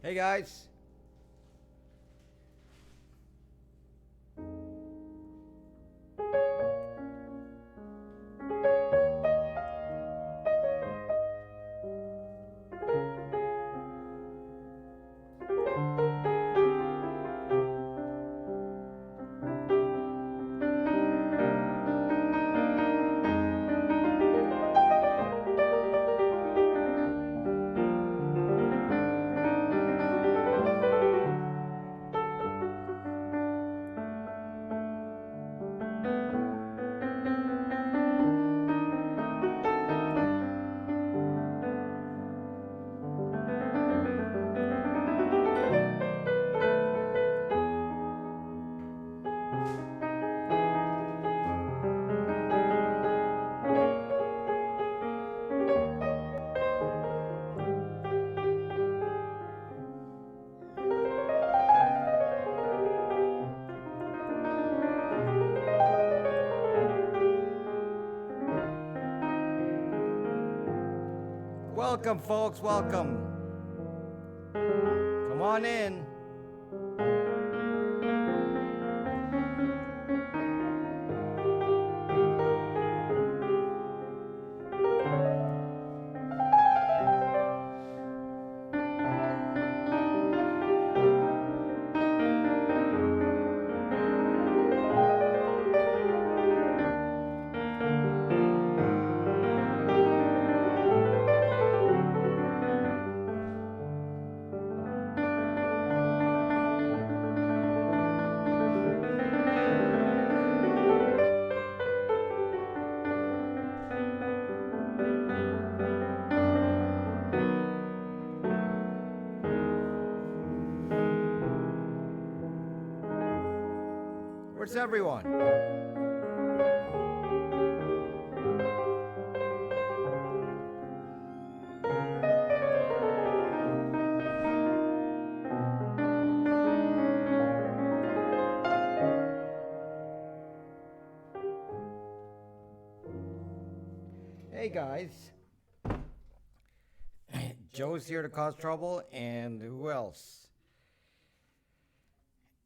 Hey guys. Welcome, folks. Welcome. Come on in. Where's everyone? Hey guys. Joe's here to cause trouble, and who else?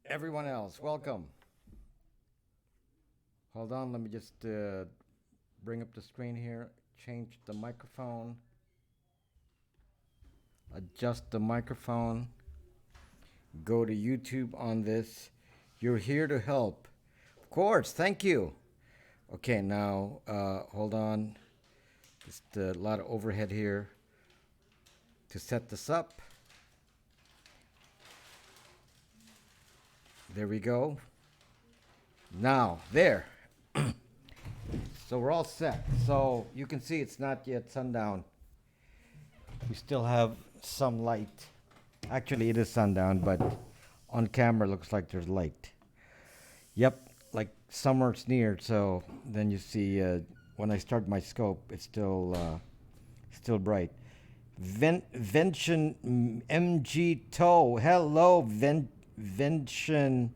Everyone else, welcome. Hold on, let me just bring up the screen here, change the microphone, adjust the microphone, go to YouTube on this. You're here to help. Of course, thank you. Okay, now, hold on. Just a lot of overhead here to set this up. There we go. Now, there. So we're all set. So you can see it's not yet sundown. We still have some light. Actually, it is sundown, but on camera looks like there's light. Yep, like summer's near. So then you see when I start my scope, it's still bright. Vention MG Toe. Hello, Vention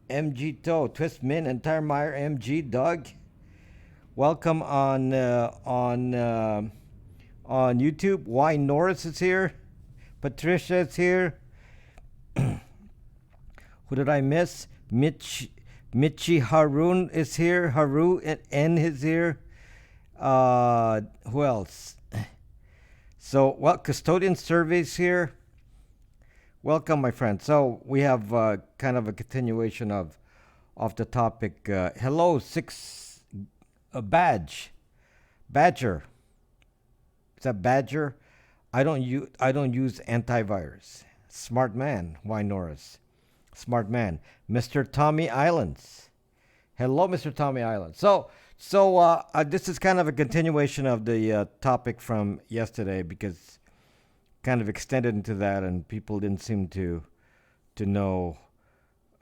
MG Toe. Twist Min and Tiremeyer MG Doug. Welcome on YouTube. Y Norris is here. Patricia is here. Who did I miss? Michi Harun is here. Haru N is here. Who else? So, Custodian Surveys here. Welcome, my friend. So we have kind of a continuation of the topic. Hello, Badger. Is that Badger? I don't use antivirus. Smart man, Y Norris. Smart man. Mr. Tommy Islands. Hello, Mr. Tommy Islands. So this is kind of a continuation of the topic from yesterday, because kind of extended into that, and people didn't seem to know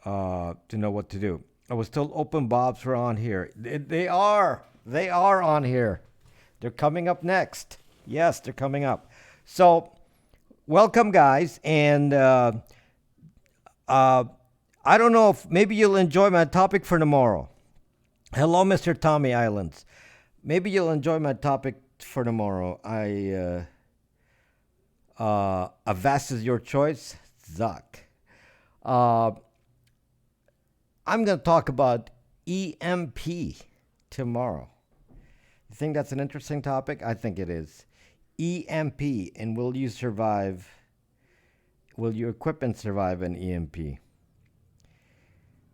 what to do. I was told open bobs were on here. They are on here. They're coming up next. Yes, they're coming up. So, welcome, guys, and I don't know if maybe you'll enjoy my topic for tomorrow. Hello, Mr. Tommy Islands. Maybe you'll enjoy my topic for tomorrow. A vast is your choice, Zuck. Uh, I'm going to talk about EMP tomorrow. You think that's an interesting topic? I think it is. EMP, and will you survive? Will your equipment survive an EMP?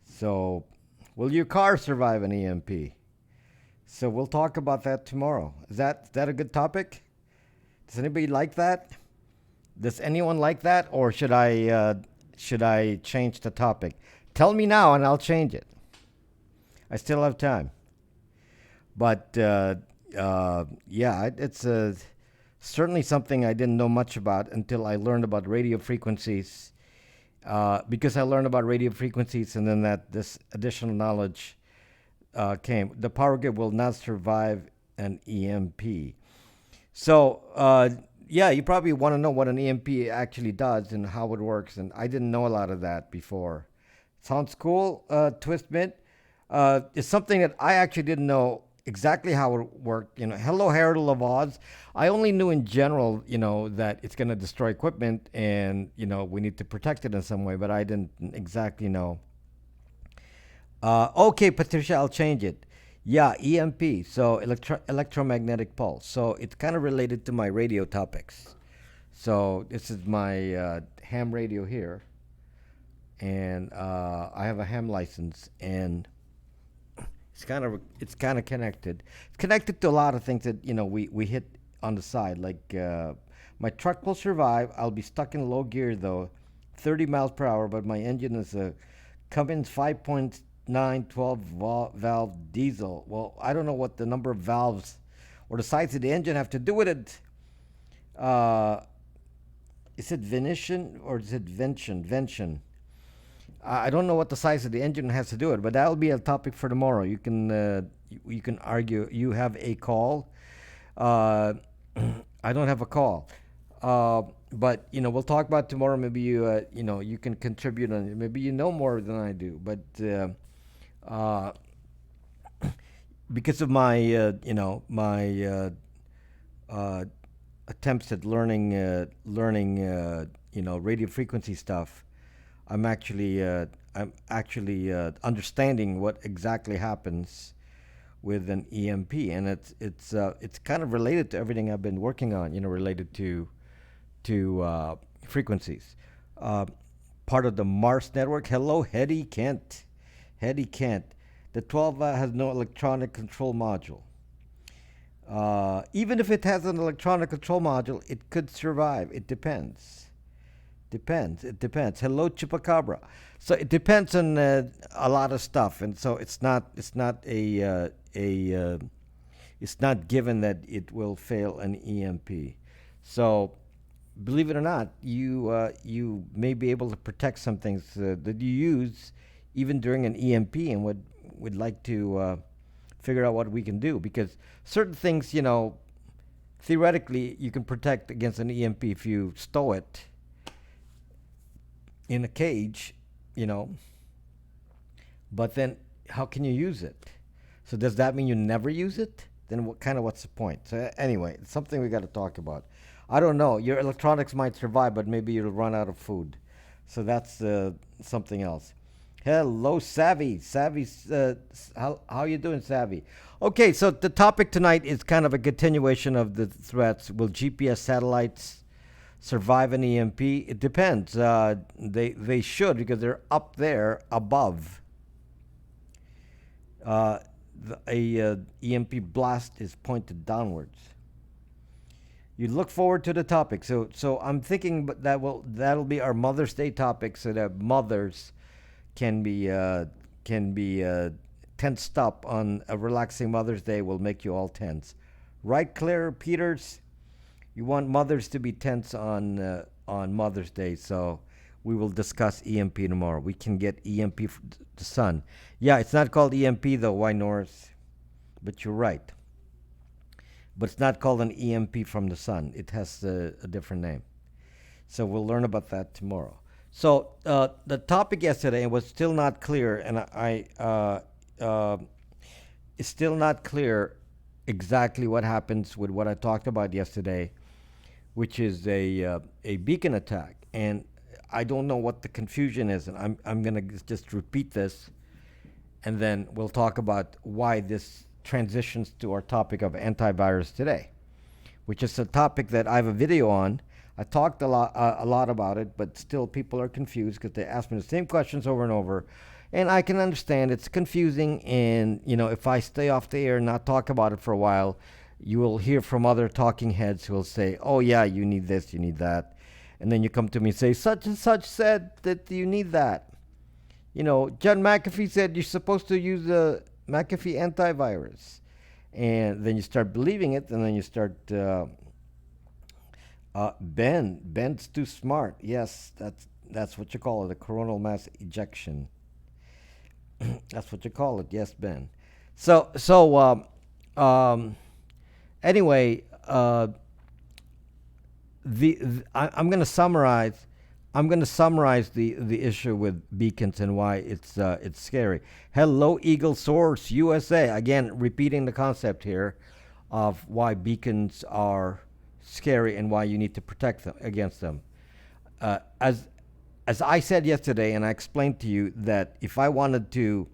So, will your car survive an EMP? So we'll talk about that tomorrow. Is that a good topic? Does anybody like that? Does anyone like that, or should I change the topic? Tell me now, and I'll change it. I still have time. But yeah, it's certainly something I didn't know much about until I learned about radio frequencies. Because I learned about radio frequencies, and then that this additional knowledge came. The power grid will not survive an EMP. So, yeah, you probably want to know what an EMP actually does and how it works. And I didn't know a lot of that before. Sounds cool, Twist Mint. It's something that I actually didn't know exactly how it worked. Hello, Herald of Oz. I only knew in general, that it's going to destroy equipment and, we need to protect it in some way, but I didn't exactly know. Okay, Patricia, I'll change it. Yeah, EMP, so electromagnetic pulse. So it's kind of related to my radio topics. So this is my ham radio here, and I have a ham license, and it's kind of connected. It's connected to a lot of things that we hit on the side. Like my truck will survive. I'll be stuck in low gear though, 30 miles per hour, but my engine is a Cummins 5.9 12 valve diesel. Well, I don't know what the number of valves or the size of the engine have to do with it. Uh, is it Venetian or is it Vention? Vention. I don't know what the size of the engine has to do with it, but that'll be a topic for tomorrow. You can argue. You have a call. Uh, I don't have a call. But we'll talk about it tomorrow. Maybe you can contribute on it. Maybe you know more than I do. But uh, because of my attempts at learning radio frequency stuff, I'm actually understanding what exactly happens with an EMP, and it's kind of related to everything I've been working on. Related to frequencies. Uh, Part of the Mars network. Hello, Hetty Kent. Hetty Kent. The 12 has no electronic control module. Even if it has an electronic control module, it could survive. It depends. It depends. Hello, Chupacabra. So it depends on a lot of stuff, and so it's not given that it will fail an EMP. So believe it or not, you may be able to protect some things that you use even during an EMP, and would like to figure out what we can do, because certain things, theoretically, you can protect against an EMP if you stow it in a cage, but then how can you use it? So does that mean you never use it? Then what's the point? So anyway, it's something we got to talk about. I don't know. Your electronics might survive, but maybe you'll run out of food. So that's something else. Hello, Savvy. Savvy, how you doing, Savvy? Okay, so the topic tonight is kind of a continuation of the threats. Will GPS satellites survive an EMP? It depends. They should, because they're up there above. A EMP blast is pointed downwards. You look forward to the topic. So I'm thinking that'll be our Mother's Day topic, so that mothers can be tensed up on a relaxing Mother's Day. Will make you all tense, right, Claire Peters? You want mothers to be tense on Mother's Day, so we will discuss EMP tomorrow. We can get EMP from the sun. Yeah, it's not called EMP though. Why, Norris? But you're right. But it's not called an EMP from the sun. It has a different name. So we'll learn about that tomorrow. So the topic yesterday was still not clear, and it's still not clear exactly what happens with what I talked about yesterday which is a beacon attack. And I don't know what the confusion is, and I'm gonna just repeat this, and then we'll talk about why this transitions to our topic of antivirus today, which is a topic that I have a video on. I talked a lot about it, but still people are confused because they ask me the same questions over and over. And I can understand it's confusing. And, if I stay off the air and not talk about it for a while, you will hear from other talking heads who will say, oh, yeah, you need this, you need that. And then you come to me and say, such and such said that you need that. John McAfee said you're supposed to use the McAfee antivirus. And then you start believing it, and then you start, Ben's too smart. Yes, that's what you call it, a coronal mass ejection. That's what you call it. Yes, Ben. Anyway, I'm going to summarize. I'm going to summarize the issue with beacons and why it's scary. Hello, Eagle Source USA. Again, repeating the concept here of why beacons are scary and why you need to protect them against them. As I said yesterday, and I explained to you that if I wanted to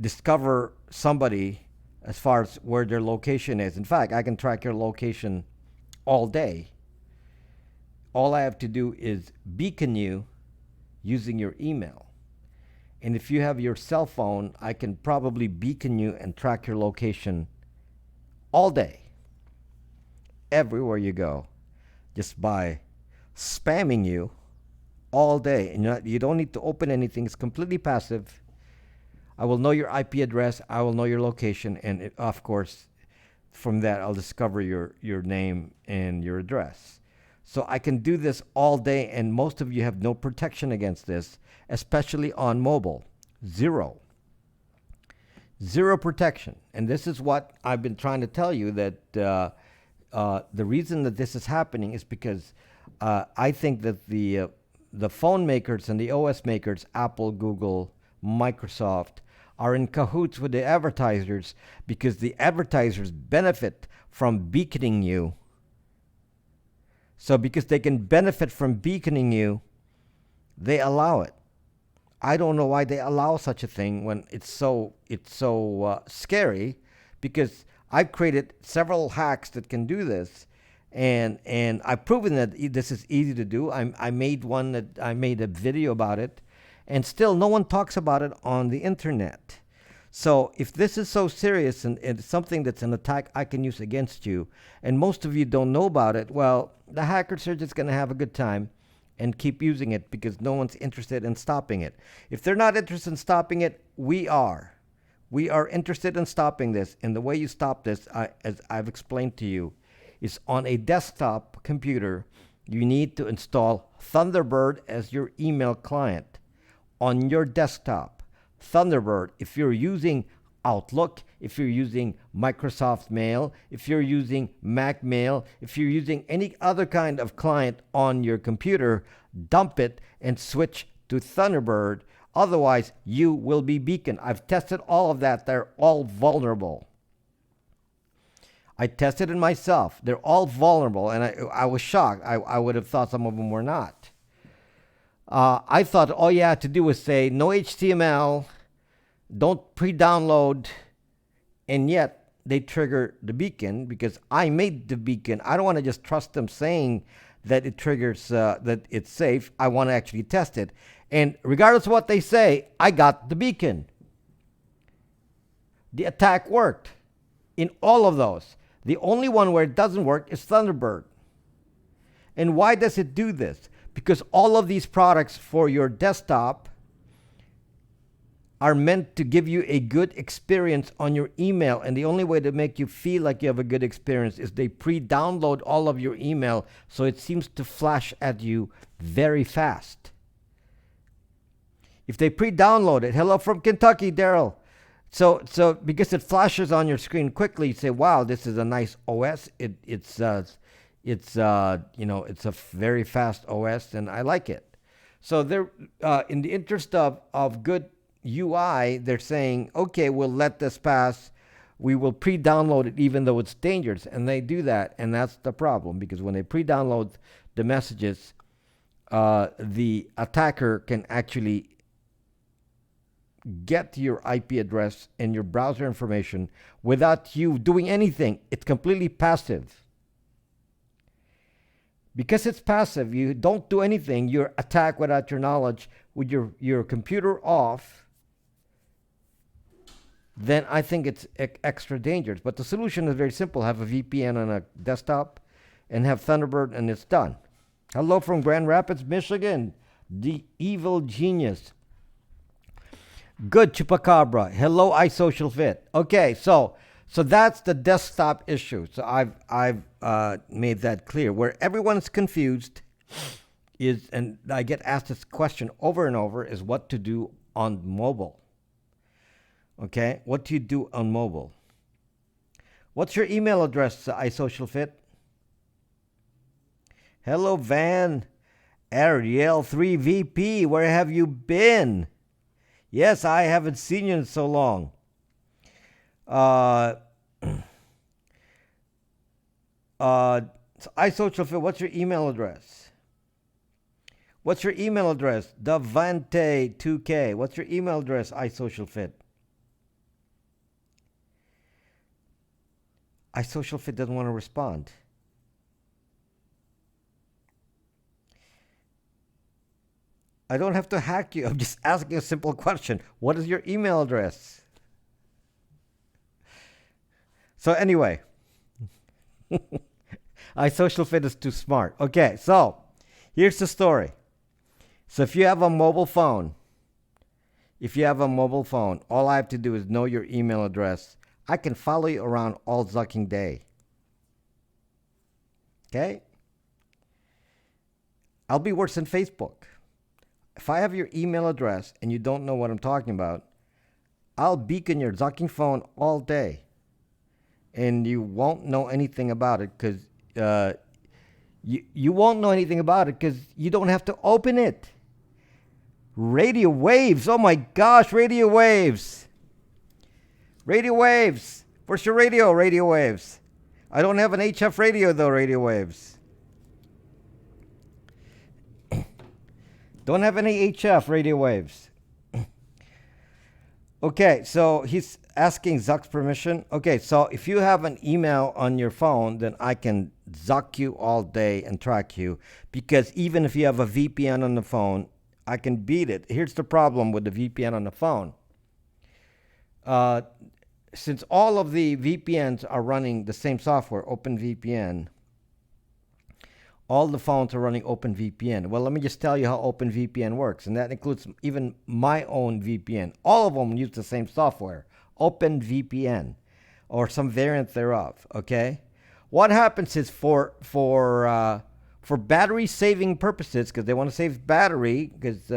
discover somebody as far as where their location is, in fact, I can track your location all day. All I have to do is beacon you using your email. And if you have your cell phone, I can probably beacon you and track your location all day, everywhere you go, just by spamming you all day. And you don't need to open anything. It's completely passive. I will know your IP address. I will know your location. And of course, from that, I'll discover your name and your address. So I can do this all day, and most of you have no protection against this, especially on mobile. Zero protection. And this is what I've been trying to tell you, that the reason that this is happening is because I think that the phone makers and the OS makers, Apple, Google, Microsoft, are in cahoots with the advertisers, because the advertisers benefit from beaconing you. So because they can benefit from beaconing you, they allow it. I don't know why they allow such a thing when it's so scary, because I've created several hacks that can do this, and I've proven that this is easy to do. I made a video about it, and still no one talks about it on the internet. So if this is so serious and it's something that's an attack I can use against you, and most of you don't know about it, well, the hackers are just going to have a good time and keep using it because no one's interested in stopping it. If they're not interested in stopping it, we are. We are interested in stopping this. And the way you stop this, as I've explained to you, is on a desktop computer, you need to install Thunderbird as your email client on your desktop. Thunderbird, if you're using Outlook, if you're using Microsoft Mail, if you're using Mac Mail, if you're using any other kind of client on your computer, dump it and switch to Thunderbird. Otherwise, you will be beaconed. I've tested all of that. They're all vulnerable. I tested it myself. They're all vulnerable, and I was shocked. I would have thought some of them were not. I thought all you had to do was say no HTML, don't pre-download, and yet they trigger the beacon because I made the beacon. I don't want to just trust them saying that it triggers, that it's safe. I want to actually test it. And regardless of what they say, I got the beacon. The attack worked in all of those. The only one where it doesn't work is Thunderbird. And why does it do this? Because all of these products for your desktop are meant to give you a good experience on your email. And the only way to make you feel like you have a good experience is they pre-download all of your email, so it seems to flash at you very fast. If they pre-download it, hello from Kentucky, Daryl. So because it flashes on your screen quickly, you say, wow, this is a nice OS. It's a very fast OS, and I like it. So they're in the interest of good UI, they're saying, okay, we'll let this pass. we will pre-download it even though it's dangerous. And they do that, and that's the problem, because when they pre-download the messages, the attacker can actually get your IP address and your browser information without you doing anything. It's completely passive. Because it's passive, you don't do anything. You're attacked without your knowledge with your computer off. Then I think it's extra dangerous. But the solution is very simple. Have a VPN on a desktop and have Thunderbird, and it's done. Hello from Grand Rapids, Michigan. The evil genius. Good, Chupacabra. Hello, iSocialFit. Okay, so that's the desktop issue. So I've made that clear. Where everyone's confused is, and I get asked this question over and over, is what to do on mobile. Okay, what do you do on mobile? What's your email address, iSocialFit? Hello, Van Ariel3VP. Where have you been? Yes, I haven't seen you in so long. iSocialFit, what's your email address? What's your email address? Davante2K. What's your email address, iSocialFit? iSocialFit doesn't want to respond. I don't have to hack you. I'm just asking a simple question. What is your email address? So anyway, iSocialFit is too smart. Okay, so here's the story. So if you have a mobile phone, all I have to do is know your email address. I can follow you around all zucking day. Okay? I'll be worse than Facebook. If I have your email address and you don't know what I'm talking about, I'll beacon your zucking phone all day. And you won't know anything about it because you won't know anything about it because you don't have to open it. Radio waves. Oh my gosh, radio waves. Radio waves. Where's your radio? Radio waves. I don't have an HF radio though, radio waves. Don't have any HF radio waves. Okay, so he's asking Zuck's permission. Okay, so if you have an email on your phone, then I can Zuck you all day and track you. Because even if you have a VPN on the phone, I can beat it. Here's the problem with the VPN on the phone. Since all of the VPNs are running the same software, OpenVPN, all the phones are running OpenVPN. Well, let me just tell you how OpenVPN works, and that includes even my own VPN. All of them use the same software, OpenVPN, or some variant thereof. Okay, what happens is for battery saving purposes, because they want to save battery, because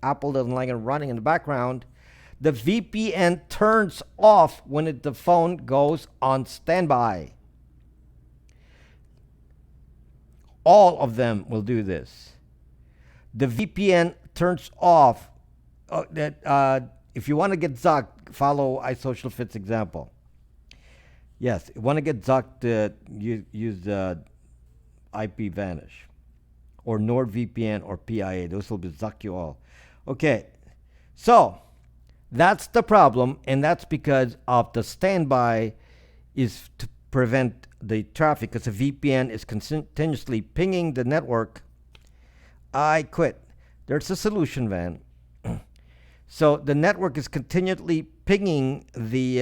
Apple doesn't like it running in the background, the VPN turns off when the phone goes on standby. All of them will do this. The VPN turns off. If you want to get zucked, follow iSocialFit's example. Yes, if you want to get zucked, use IP Vanish or NordVPN or PIA. Those will be zuck you all. Okay, so that's the problem, and that's because of the standby is to prevent the traffic, because the VPN is continuously pinging the network. I quit. There's a solution, Van. So the network is continually pinging the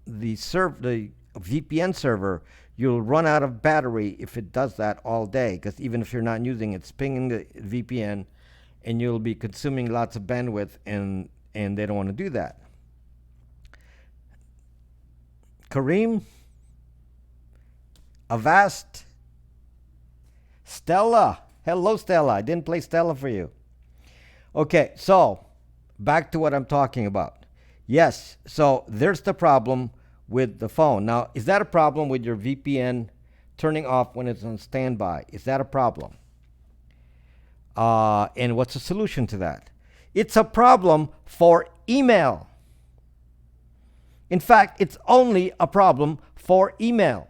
VPN server. You'll run out of battery if it does that all day, because even if you're not using it, it's pinging the VPN, and you'll be consuming lots of bandwidth, and they don't want to do that. Kareem? Avast? Stella? Hello, Stella. I didn't play Stella for you. Okay, so back to what I'm talking about. Yes, so there's the problem with the phone. Now, is that a problem with your VPN turning off when it's on standby? Is that a problem? And what's the solution to that? It's a problem for email. In fact, it's only a problem for email.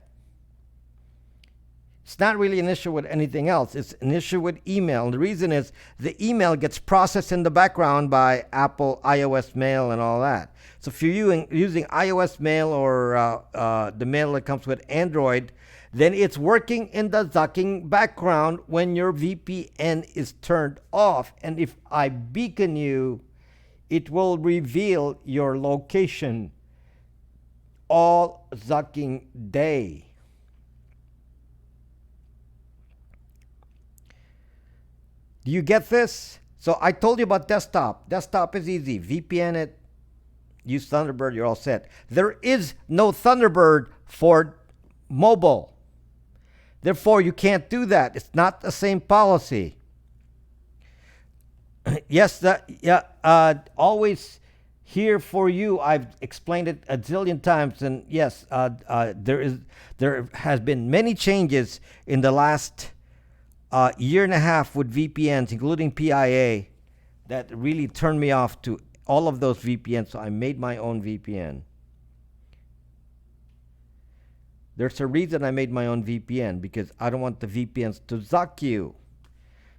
It's not really an issue with anything else. It's an issue with email. And the reason is the email gets processed in the background by Apple iOS Mail and all that. So if you're using iOS Mail or the mail that comes with Android, then it's working in the zucking background when your VPN is turned off. And if I beacon you, it will reveal your location all zucking day. Do you get this? So I told you about desktop. Desktop is easy. VPN it. Use Thunderbird. You're all set. There is no Thunderbird for mobile. Therefore, you can't do that. It's not the same policy. Yes, always here for you. I've explained it a zillion times, and yes, there has been many changes in the last year and a half with VPNs, including PIA, that really turned me off to all of those VPNs. So I made my own VPN. There's a reason I made my own VPN, because I don't want the VPNs to zuck you.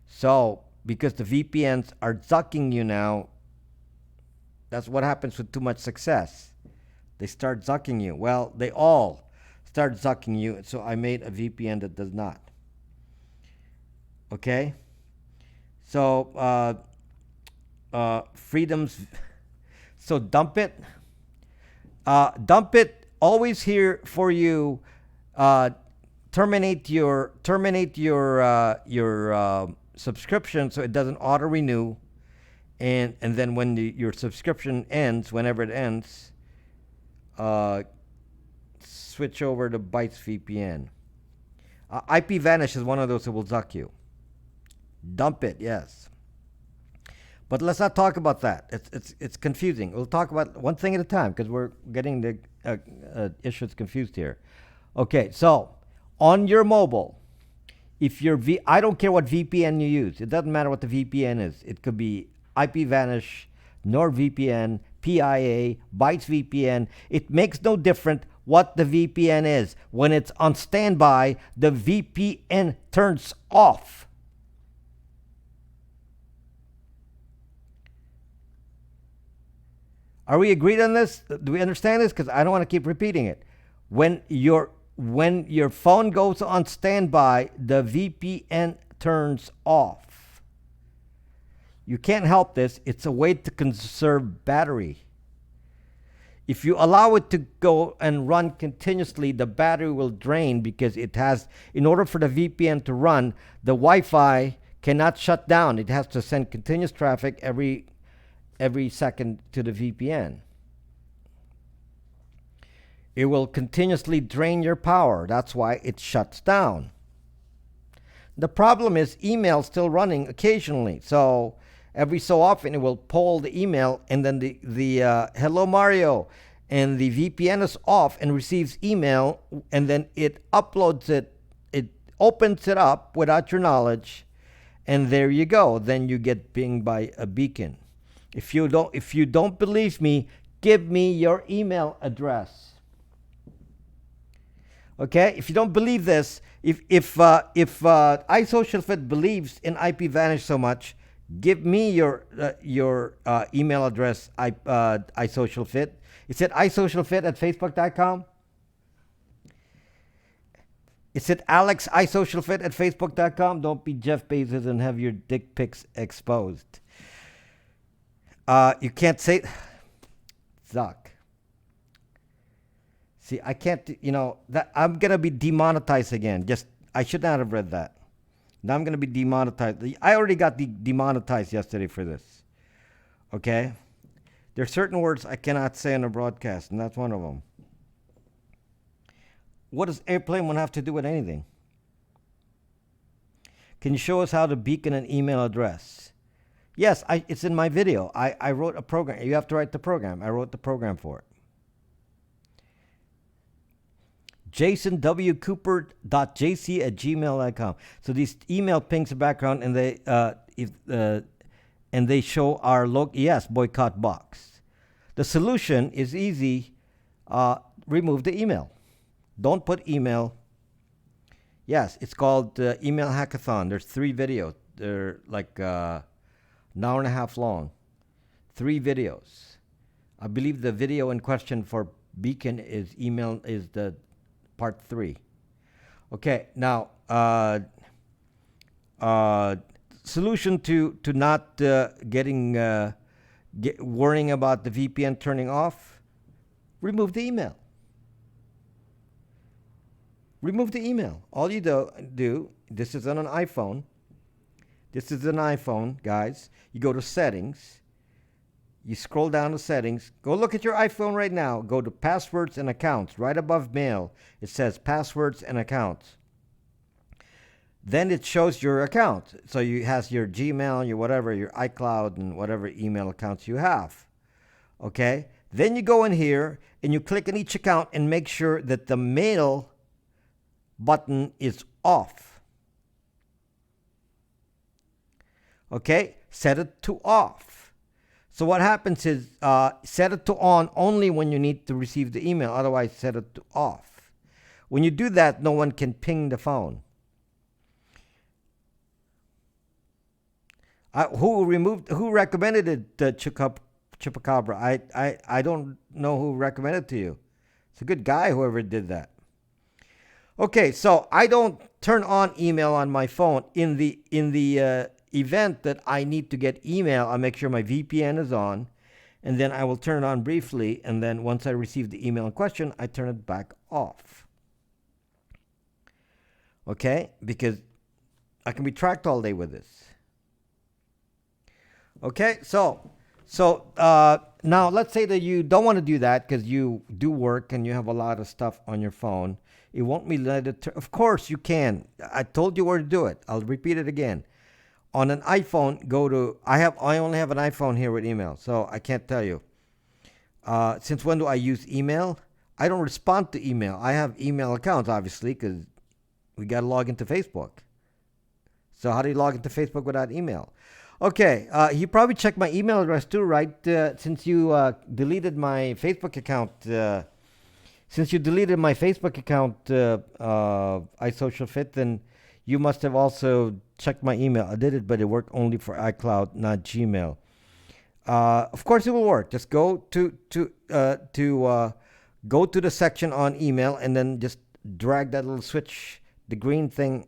So because the VPNs are zucking you now, that's what happens with too much success. They start zucking you. Well, they all start zucking you. So I made a VPN that does not. Okay? So, freedoms. So dump it. Dump it. Always here for you. Terminate your subscription so it doesn't auto renew. And then when your subscription ends, whenever it ends, switch over to Bytes VPN. IPVanish is one of those that will zuck you. Dump it, yes. But let's not talk about that. It's confusing. We'll talk about one thing at a time, because we're getting the issues confused here. Okay, so on your mobile, if you're I don't care what VPN you use. It doesn't matter what the VPN is. It could be IPVanish, NordVPN, PIA, Bytes VPN. It makes no difference what the VPN is. When it's on standby, the VPN turns off. Are we agreed on this? Do we understand this? Because I don't want to keep repeating it. When your phone goes on standby, the VPN turns off. You can't help this. It's a way to conserve battery. If you allow it to go and run continuously, the battery will drain, because it has, in order for the VPN to run, the Wi-Fi cannot shut down. It has to send continuous traffic every second to the VPN. It will continuously drain your power. That's why it shuts down. The problem is email still running occasionally. So every so often it will pull the email, and then the hello Mario, and the VPN is off and receives email, and then it uploads it. It opens it up without your knowledge, and there you go. Then you get pinged by a beacon. If you don't believe me, give me your email address. Okay? If you don't believe this, if iSocialFit believes in IPVanish so much, give me your email address. iSocialFit. Is it iSocialFit@facebook.com? Is it AlexISocialFit@facebook.com? Don't be Jeff Bezos and have your dick pics exposed. You can't say Zuck. See, I can't, that I'm going to be demonetized again. I should not have read that. Now I'm going to be demonetized. I already got demonetized yesterday for this. Okay? There are certain words I cannot say on a broadcast, and that's one of them. What does airplane one have to do with anything? Can you show us how to beacon an email address? Yes, it's in my video. I wrote a program. You have to write the program. I wrote the program for it. jasonwcooper.jc@gmail.com. So these email pings the background, and they show our boycott box. The solution is easy. remove the email. Don't put email. Yes, it's called Email Hackathon. There's 3 videos. They're like an hour and a half long. 3 videos. I believe the video in question for Beacon is the part 3. Okay, now solution to not worrying about the VPN turning off. Remove the email. Remove the email. All you do, this is on an iPhone. This is an iPhone, guys. You go to settings. You scroll down to settings. Go look at your iPhone right now. Go to passwords and accounts. Right above mail, it says passwords and accounts. Then it shows your account. So it has your Gmail, your whatever, your iCloud, and whatever email accounts you have. Okay? Then you go in here and you click on each account and make sure that the mail button is off. Okay? Set it to off. So what happens is set it to on only when you need to receive the email. Otherwise, set it to off. When you do that, no one can ping the phone. Who recommended it, Chupacabra? I don't know who recommended it to you. It's a good guy, whoever did that. Okay, so I don't turn on email on my phone. In the event that I need to get email, I make sure my VPN is on, and then I will turn it on briefly, and then once I receive the email in question, I turn it back off. Okay, because I can be tracked all day with this. Okay, so now let's say that you don't want to do that because you do work and you have a lot of stuff on your phone. It won't be let it. Of course you can. I told you where to do it. I'll repeat it again. On an iPhone, go to. I only have an iPhone here with email, so I can't tell you. Since when do I use email? I don't respond to email. I have email accounts, obviously, because we got to log into Facebook. So how do you log into Facebook without email? Okay, you probably checked my email address too, right? Since you deleted my Facebook account, iSocialFit, then you must have also checked my email. I did it, but it worked only for iCloud, not Gmail. Of course, it will work. Just go to the section on email, and then just drag that little switch, the green thing,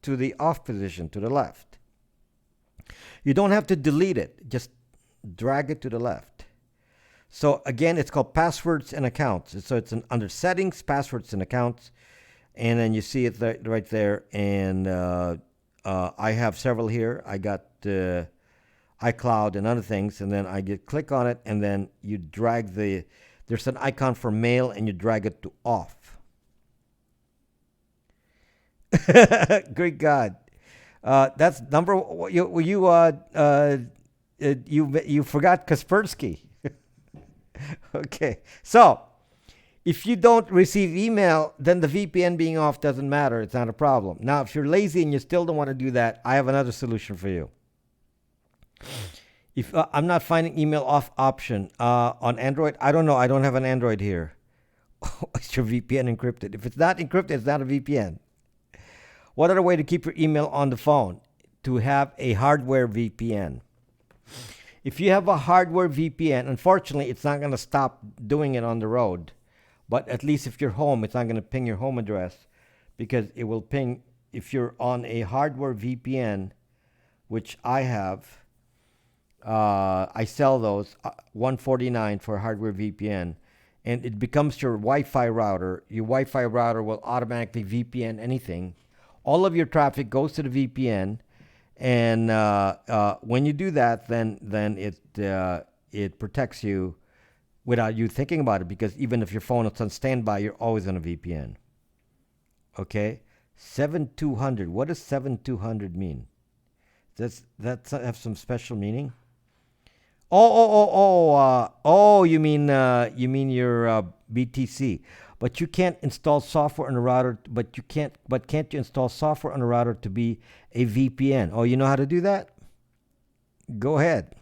to the off position to the left. You don't have to delete it. Just drag it to the left. So again, it's called passwords and accounts. So it's under settings, passwords and accounts. And then you see it right there. And I have several here. I got iCloud and other things. And then I click on it. And then you drag there's an icon for mail, and you drag it to off. Great God. That's number. You forgot Kaspersky. Okay, so if you don't receive email, then the VPN being off doesn't matter. It's not a problem. Now, if you're lazy and you still don't want to do that, I have another solution for you. If I'm not finding email off option on Android, I don't know. I don't have an Android here. Is your VPN encrypted? If it's not encrypted, it's not a VPN. What other way to keep your email on the phone? To have a hardware VPN. If you have a hardware VPN, unfortunately, it's not going to stop doing it on the road. But at least if you're home, it's not going to ping your home address, because it will ping if you're on a hardware VPN, which I have. I sell those $149 for a hardware VPN, and it becomes your Wi-Fi router. Your Wi-Fi router will automatically VPN anything. All of your traffic goes to the VPN, and when you do that, then it protects you without you thinking about it, because even if your phone is on standby, you're always on a VPN. Okay, 7200. What does 7200 mean? Does that have some special meaning? You mean your BTC. But you can't install software on a router. But can't you install software on a router to be a VPN? Oh, you know how to do that? Go ahead.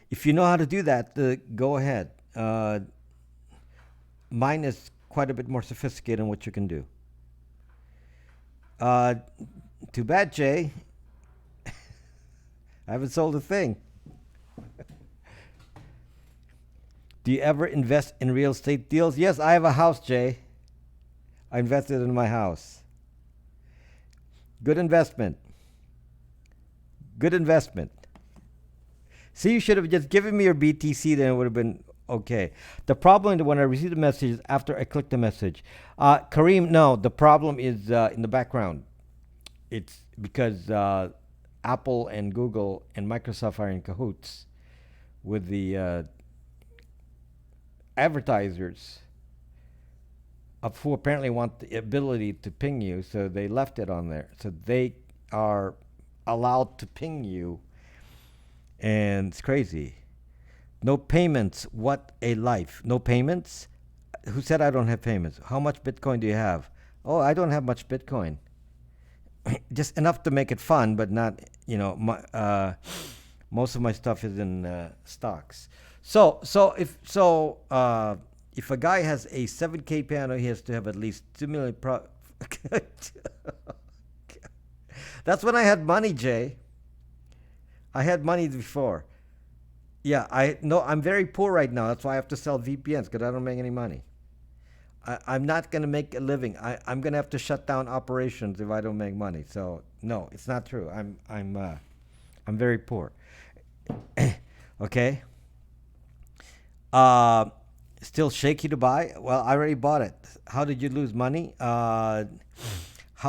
If you know how to do that, go ahead. Uh, Mine is quite a bit more sophisticated in what you can do. Uh, Too bad, Jay. I haven't sold a thing. Do you ever invest in real estate deals? Yes, I have a house, Jay. I invested in my house. Good investment. Good investment. See, you should have just given me your BTC, then it would have been okay. The problem when I received the message is after I click the message. Kareem, no, the problem is in the background. It's because Apple and Google and Microsoft are in cahoots with the advertisers of who apparently want the ability to ping you, so they left it on there. So they are allowed to ping you, and it's crazy. No payments. What a life. No payments? Who said I don't have payments? How much Bitcoin do you have? Oh, I don't have much Bitcoin. Just enough to make it fun, but not, most of my stuff is in stocks. If a guy has a 7K piano, he has to have at least 2 million. That's when I had money, Jay. I had money before. Yeah, I'm very poor right now. That's why I have to sell VPNs because I don't make any money. I'm not going to make a living. I'm going to have to shut down operations if I don't make money. So no, it's not true. I'm very poor. Okay. Still shaky to buy? Well, I already bought it. How did you lose money? How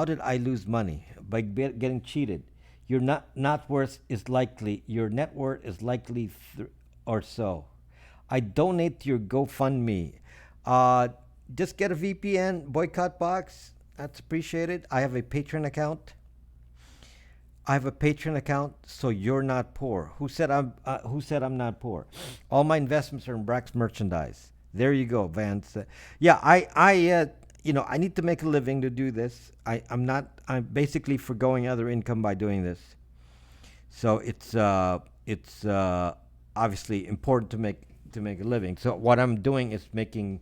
did I lose money? By getting cheated. Your net worth is likely. Your net worth is likely or so. I donate to your GoFundMe. Just get a VPN boycott box. That's appreciated. I have a Patreon account. So you're not poor. Who said I'm not poor? All my investments are in Brax merchandise. There you go, Vance. Yeah, I need to make a living to do this. I'm basically foregoing other income by doing this. So it's obviously important to make a living. So what I'm doing is making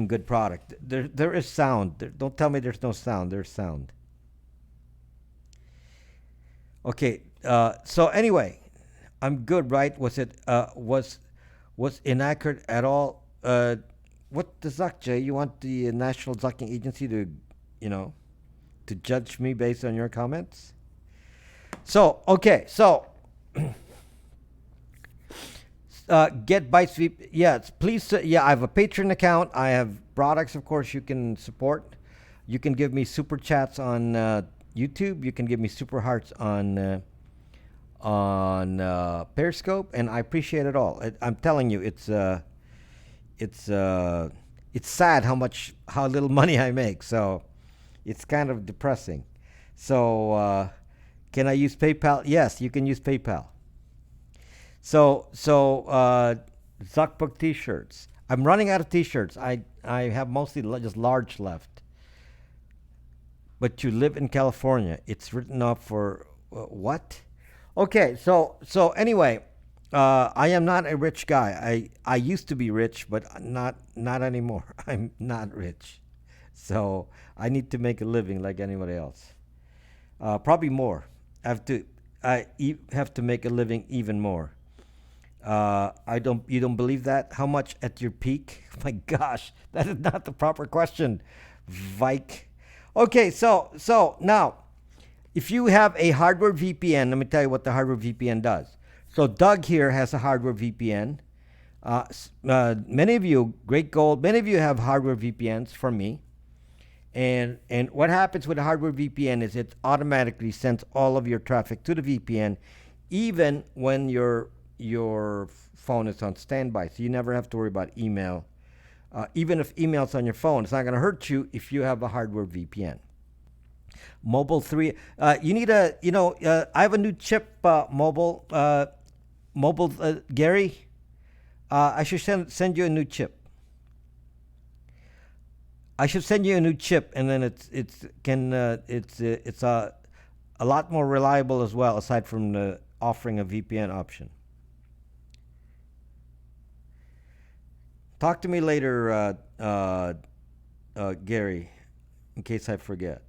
good product. There is sound. Don't tell me there's no sound. There's sound. Okay. So anyway, I'm good, right? Was it was inaccurate at all? What the Zuck, Jay? You want the National Zucking Agency to, to judge me based on your comments? So okay, so get Bytes VP. Yes, please. Yeah, I have a Patreon account. I have products, of course, you can support. You can give me super chats on YouTube. You can give me super hearts on Periscope, and I appreciate it all. I'm telling you, it's sad how little money I make. So it's kind of depressing. So can I use PayPal? Yes, you can use PayPal. So Zuckbook T-shirts. I'm running out of T-shirts. I have mostly just large left. But you live in California. It's written off for what? Okay, so anyway, I am not a rich guy. I used to be rich, but not anymore. I'm not rich, so I need to make a living like anybody else. Probably more. I have to make a living even more. You don't believe that? How much at your peak? My gosh, that is not the proper question, Vike. Okay, so now, if you have a hardware VPN, let me tell you what the hardware VPN does. So Doug here has a hardware VPN. Many of you, Great Gold, many of you have hardware VPNs from me. And what happens with a hardware VPN is it automatically sends all of your traffic to the VPN, even when your phone is on standby. So you never have to worry about email. Even if email's on your phone, it's not going to hurt you if you have a hardware VPN. Mobile 3. You need I have a new chip, mobile, Gary. I should send you a new chip. I should send you a new chip, and then it's a lot more reliable as well, aside from offering a VPN option. Talk to me later, Gary, in case I forget.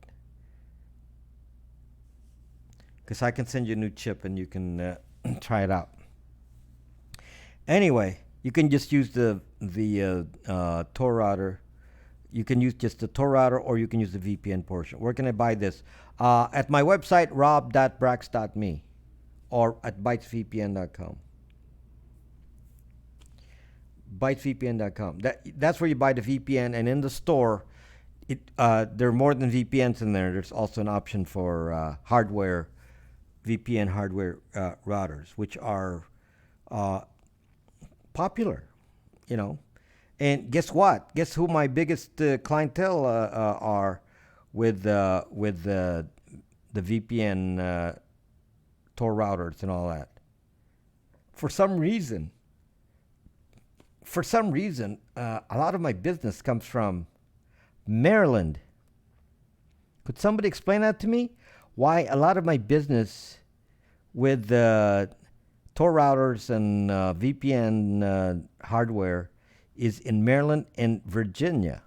Because I can send you a new chip and you can try it out. Anyway, you can just use the Tor router. You can use just the Tor router, or you can use the VPN portion. Where can I buy this? At my website, rob.brax.me, or at bytesvpn.com. Bytesvpn.com. That's where you buy the VPN, and in the store, there are more than VPNs in there. There's also an option for hardware, VPN hardware routers, which are popular, you know. And guess what? Guess who my biggest clientele are with the VPN Tor routers and all that. For some reason, a lot of my business comes from Maryland. Could somebody explain that to me? Why a lot of my business with Tor routers and VPN hardware is in Maryland and Virginia.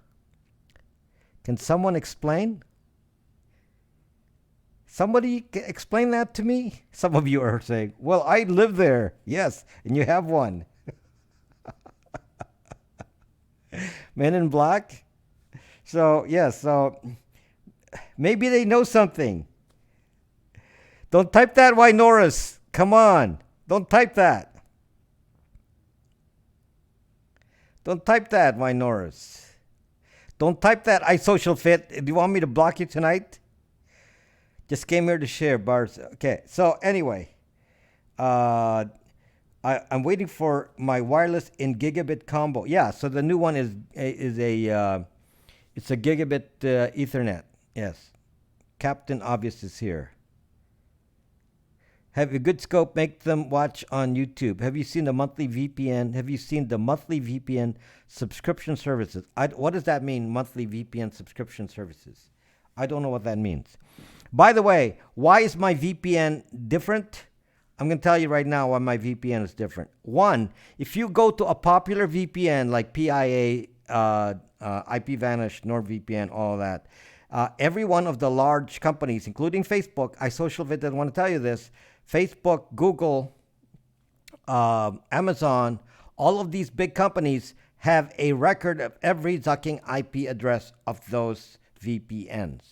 Can someone explain? Somebody explain that to me? Some of you are saying, well, I live there. Yes, and you have one. Men in Black? So, yes, so maybe they know something. Don't type that, Why Norris? Come on. Don't type that. Don't type that, Why Norris? Don't type that, I social fit. Do you want me to block you tonight? Just came here to share, bars. Okay, so anyway, I'm waiting for my wireless in gigabit combo. Yeah, so the new one is a it's a gigabit Ethernet. Yes, Captain Obvious is here. Have a good scope. Make them watch on YouTube. Have you seen the monthly VPN? Have you seen the monthly VPN subscription services? What does that mean, monthly VPN subscription services? I don't know what that means. By the way, why is my VPN different? I'm going to tell you right now why my VPN is different. One, if you go to a popular VPN like PIA, IPVanish, NordVPN, all of that, every one of the large companies, including Facebook, I social vid didn't want to tell you this, Facebook, Google, Amazon, all of these big companies have a record of every zucking IP address of those VPNs.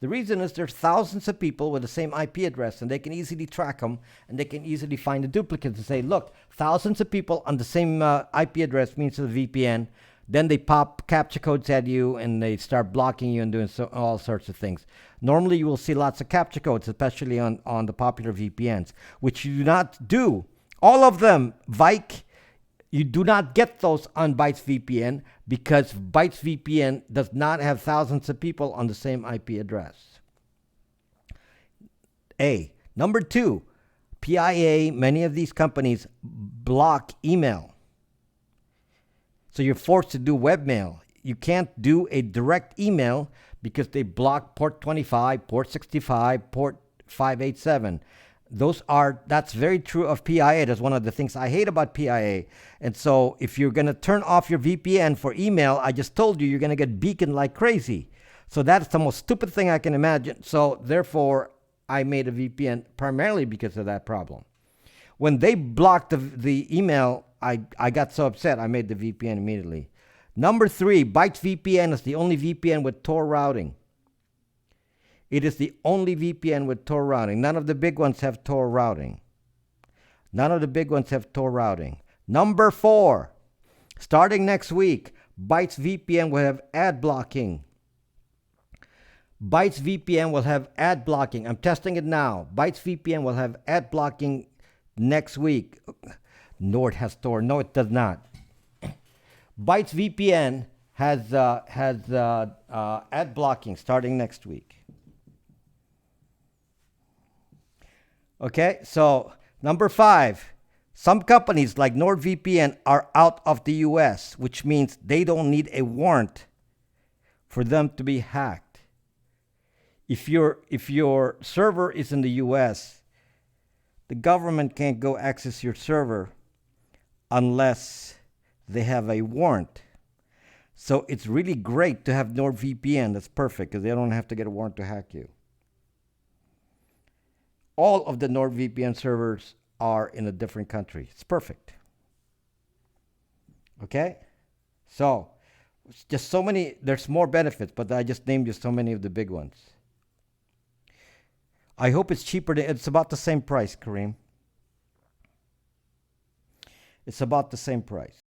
The reason is there's thousands of people with the same IP address, and they can easily track them, and they can easily find the duplicates and say, look, thousands of people on the same IP address means the VPN. Then they pop captcha codes at you, and they start blocking you and doing all sorts of things. Normally, you will see lots of captcha codes, especially on the popular VPNs, which you do not do. All of them, Vike, you do not get those on Bytes VPN because Bytes VPN does not have thousands of people on the same IP address. A. Number two, PIA, many of these companies block email. So you're forced to do webmail. You can't do a direct email because they block port 25, port 65, port 587. That's very true of PIA. That's one of the things I hate about PIA. And so if you're going to turn off your VPN for email, I just told you, you're going to get beaconed like crazy. So that's the most stupid thing I can imagine. So therefore, I made a VPN primarily because of that problem. When they blocked the email, I got so upset, I made the VPN immediately. Number three, Bytes VPN is the only VPN with Tor routing. It is the only VPN with Tor routing. None of the big ones have Tor routing. Number four, starting next week, Bytes VPN will have ad blocking. I'm testing it now. Bytes VPN will have ad blocking next week. Nord has Tor. No, it does not. Bytes VPN has ad blocking starting next week. Okay, so number five, some companies like NordVPN are out of the US, which means they don't need a warrant for them to be hacked. If your server is in the US, the government can't go access your server unless they have a warrant. So it's really great to have NordVPN. That's perfect because they don't have to get a warrant to hack you. All of the NordVPN servers are in a different country. It's perfect. Okay? So, it's just so many, there's more benefits, but I just named you so many of the big ones. I hope it's cheaper. It's about the same price, Kareem. It's about the same price.